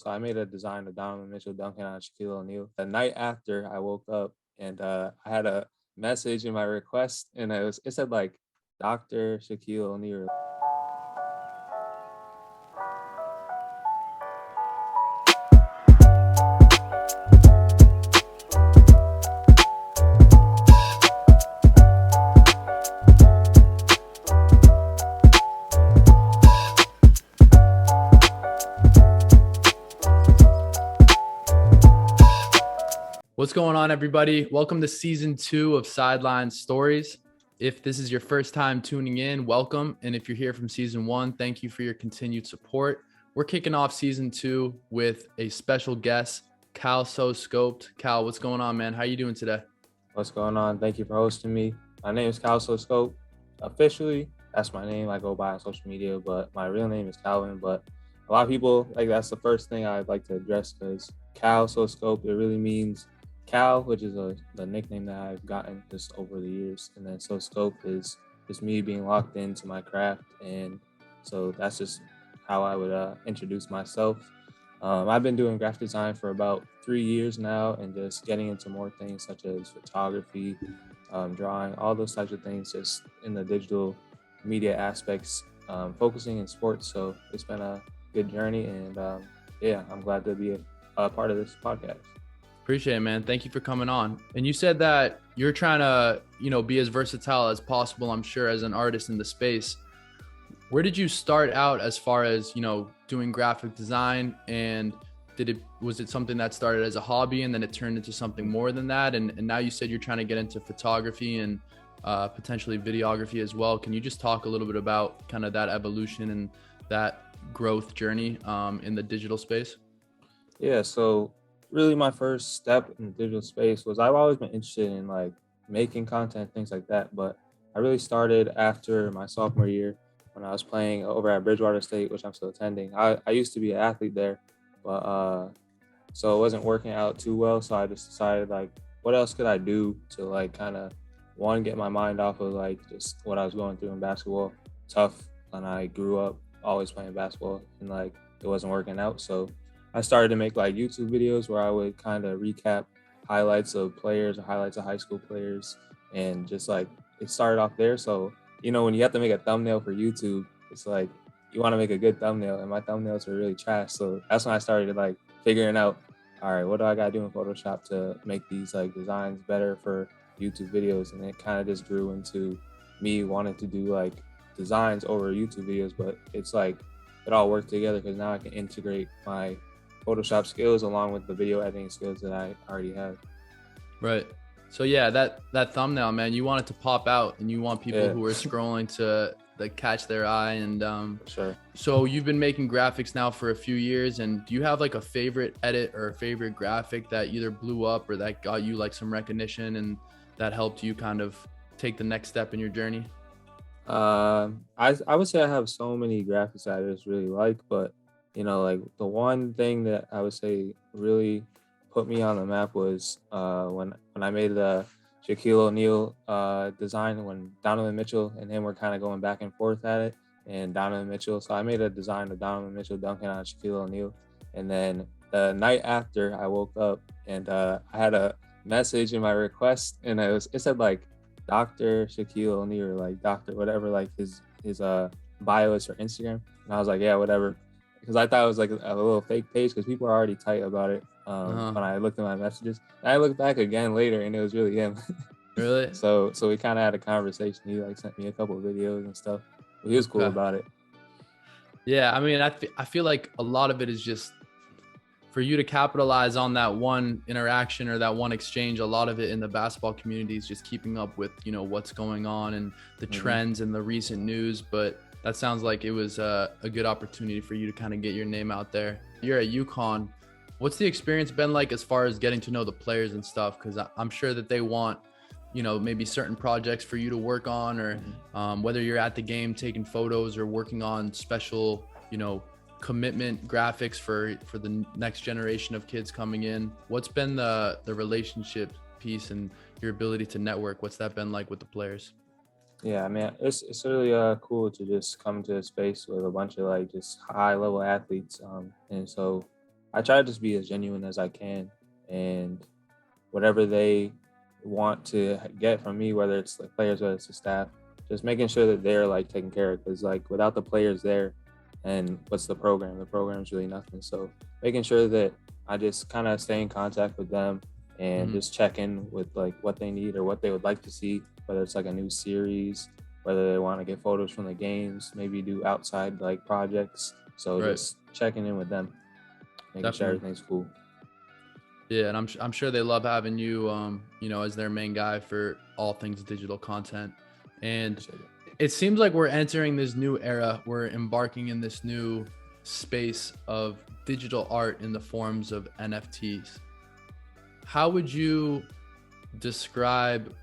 So I made a design of Donovan Mitchell dunking on Shaquille O'Neal. The night after, I woke up and I had a message in my request, and it said like Dr. Shaquille O'Neal. What's going on, everybody? Welcome to season 2 of Sideline Stories. If this is your first time tuning in, welcome. And if you're here from season 1, thank you for your continued support. We're kicking off season 2 with a special guest, Cal So Scoped. Cal, what's going on, man? How you doing today? What's going on? Thank you for hosting me. My name is Calso Scope. Officially, that's my name I go by on social media, but my real name is Calvin. But a lot of people, like, that's the first thing I'd like to address because Cal So Scope, it really means Cal, which is the nickname that I've gotten just over the years. And then So Scope is just me being locked into my craft. And so that's just how I would introduce myself. I've been doing graphic design for about 3 years now and just getting into more things such as photography, drawing, all those types of things, just in the digital media aspects, focusing in sports. So it's been a good journey. And yeah, I'm glad to be a part of this podcast. Appreciate it, man. Thank you for coming on. And you said that you're trying to, be as versatile as possible, I'm sure, as an artist in the space. Where did you start out as far as, doing graphic design, and was it something that started as a hobby and then it turned into something more than that? And now you said you're trying to get into photography and potentially videography as well. Can you just talk a little bit about kind of that evolution and that growth journey in the digital space? Yeah, so really my first step in the digital space was I've always been interested in like making content, things like that. But I really started after my sophomore year when I was playing over at Bridgewater State, which I'm still attending. I used to be an athlete there, but so it wasn't working out too well. So I just decided like, what else could I do to like kind of one, get my mind off of like just what I was going through in basketball. Tough, and I grew up always playing basketball and like it wasn't working out. So I started to make like YouTube videos where I would kind of recap highlights of players or highlights of high school players, and just like it started off there. So when you have to make a thumbnail for YouTube, it's like you want to make a good thumbnail, and my thumbnails are really trash. So that's when I started like figuring out, all right, what do I gotta do in Photoshop to make these like designs better for YouTube videos? And it kind of just grew into me wanting to do like designs over YouTube videos, but it's like it all worked together because now I can integrate my Photoshop skills along with the video editing skills that I already have. Right. So yeah, that thumbnail, man, you want it to pop out and you want people who are scrolling to like catch their eye. And Sure. So you've been making graphics now for a few years, and do you have like a favorite edit or a favorite graphic that either blew up or that got you like some recognition and that helped you kind of take the next step in your journey? I would say I have so many graphics that I just really like, but like the one thing that I would say really put me on the map was when I made the Shaquille O'Neal design when Donovan Mitchell and him were kind of going back and forth at it, and Donovan Mitchell. So I made a design of Donovan Mitchell dunking on Shaquille O'Neal, and then the night after I woke up and I had a message in my request, and it said like Dr. Shaquille O'Neal, or like Doctor whatever, like his bio is for Instagram, and I was like, yeah, whatever, because I thought it was like a little fake page because people are already tight about it. When I looked at my messages, and I looked back again later, and it was really him. Really? So we kind of had a conversation. He like sent me a couple of videos and stuff. But he was cool about it. Yeah, I mean, I feel like a lot of it is just for you to capitalize on that one interaction or that one exchange. A lot of it in the basketball community is just keeping up with, what's going on and the trends and the recent news. But that sounds like it was a good opportunity for you to kind of get your name out there. You're at UConn. What's the experience been like as far as getting to know the players and stuff? Because I'm sure that they want, maybe certain projects for you to work on, or whether you're at the game taking photos or working on special, commitment graphics for the next generation of kids coming in. What's been the relationship piece and your ability to network? What's that been like with the players? Yeah, I mean, it's really cool to just come to a space with a bunch of like just high level athletes, and so I try to just be as genuine as I can, and whatever they want to get from me, whether it's like players, whether it's the staff, just making sure that they're like taken care of. Because like without the players there, and what's the program? The program's really nothing. So making sure that I just kind of stay in contact with them and just check in with like what they need or what they would like to see, whether it's like a new series, whether they want to get photos from the games, maybe do outside like projects. So just checking in with them, making sure everything's cool. Yeah, and I'm sure they love having you, you know, as their main guy for all things digital content. And it seems like we're entering this new era. We're embarking in this new space of digital art in the forms of NFTs. How would you describe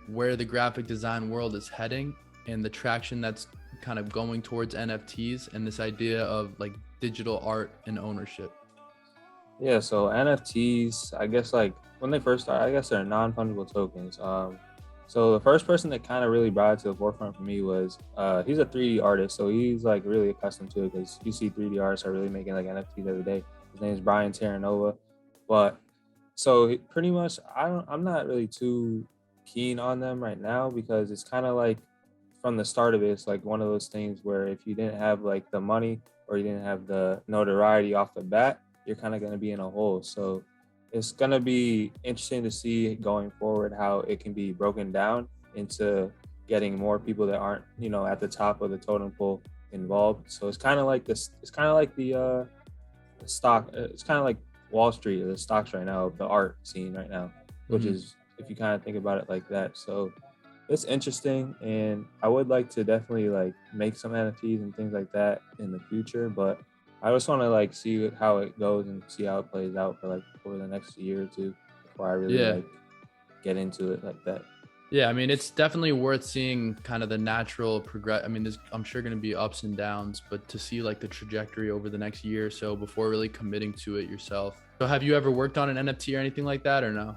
where the graphic design world is heading and the traction that's kind of going towards NFTs and this idea of like digital art and ownership? Yeah, so NFTs, I guess like when they first started, I guess they're non-fungible tokens. So the first person that kind of really brought it to the forefront for me was he's a 3D artist, so he's like really accustomed to it because you see 3D artists are really making like NFTs every day. His name is Brian Terranova, but so pretty much I'm not really too keen on them right now because it's kind of like from the start of it, it's like one of those things where if you didn't have like the money or you didn't have the notoriety off the bat, you're kind of going to be in a hole. So it's going to be interesting to see going forward how it can be broken down into getting more people that aren't, you know, at the top of the totem pole involved. So it's kind of like this. It's kind of like the stock. It's kind of like Wall Street or the stocks right now, the art scene right now, which is if you kind of think about it like that. So it's interesting, and I would like to definitely like make some NFTs and things like that in the future, but I just want to like see how it goes and see how it plays out for like over the next year or two before I really like get into it like that. Yeah, I mean, it's definitely worth seeing kind of the natural progress. I mean, there's, I'm sure going to be ups and downs, but to see like the trajectory over the next year or so before really committing to it yourself. So have you ever worked on an NFT or anything like that or no?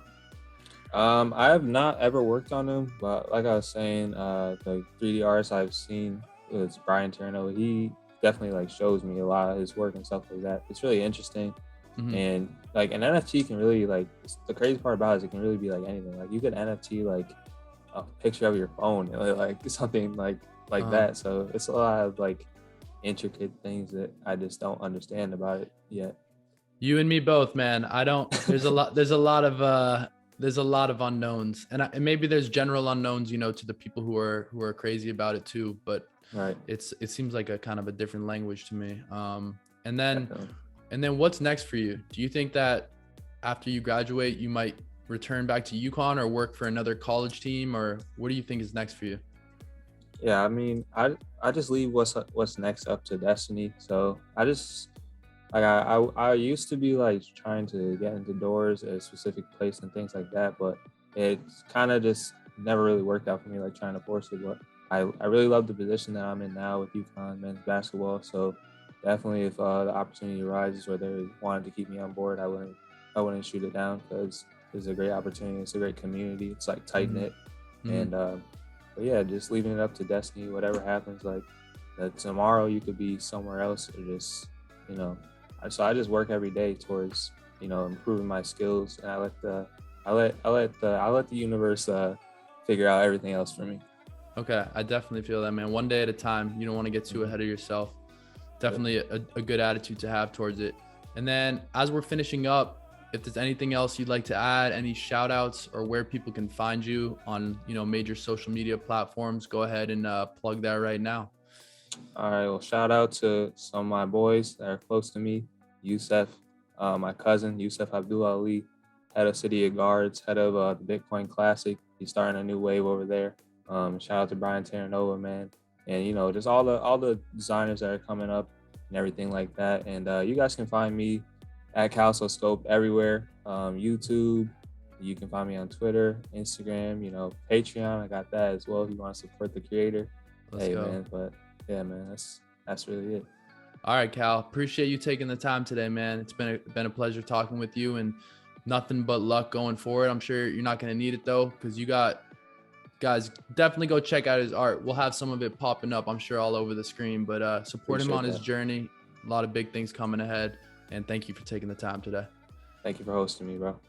I have not ever worked on them, but like I was saying, the 3D artists I've seen is Brian Terno. He definitely like shows me a lot of his work and stuff like that. It's really interesting. And like an NFT can really like, the crazy part about it is it can really be like anything. Like you could NFT like a picture of your phone, like something like that. So it's a lot of like intricate things that I just don't understand about it yet. You and me both, man. I don't, there's a lot of unknowns, and maybe there's general unknowns, you know, to the people who are crazy about it too, but it seems like a kind of a different language to me. And then what's next for you? Do you think that after you graduate you might return back to UConn or work for another college team, or what do you think is next for you? Yeah, I mean, I just leave what's next up to destiny. So I just like I used to be like trying to get into doors at a specific place and things like that, but it kind of just never really worked out for me, like trying to force it. But I really love the position that I'm in now with UConn men's basketball. So definitely, if the opportunity arises where they wanted to keep me on board, I wouldn't shoot it down because it's a great opportunity. It's a great community. It's like tight knit, and but yeah, just leaving it up to destiny. Whatever happens, like tomorrow you could be somewhere else, or just So I just work every day towards improving my skills, and I let the universe figure out everything else for me. Okay, I definitely feel that, man. One day at a time. You don't want to get too ahead of yourself. Definitely a good attitude to have towards it. And then as we're finishing up, if there's anything else you'd like to add, any shout outs or where people can find you on, major social media platforms, go ahead and plug that right now. All right, well, shout out to some of my boys that are close to me. Yusef, my cousin, Yusef Abdul Ali, head of City of Guards, head of the Bitcoin Classic. He's starting a new wave over there. Shout out to Brian Terranova, man. And, just all the designers that are coming up and everything like that. And you guys can find me at Calsoscope everywhere. YouTube, you can find me on Twitter, Instagram, Patreon. I got that as well if you want to support the creator. Let's go. Man, but yeah, man, that's really it. All right, Cal, appreciate you taking the time today, man. It's been a pleasure talking with you, and nothing but luck going forward. I'm sure you're not going to need it though, because you got guys, definitely go check out his art. We'll have some of it popping up, I'm sure, all over the screen, but support him on his journey. A lot of big things coming ahead. And thank you for taking the time today. Thank you for hosting me, bro.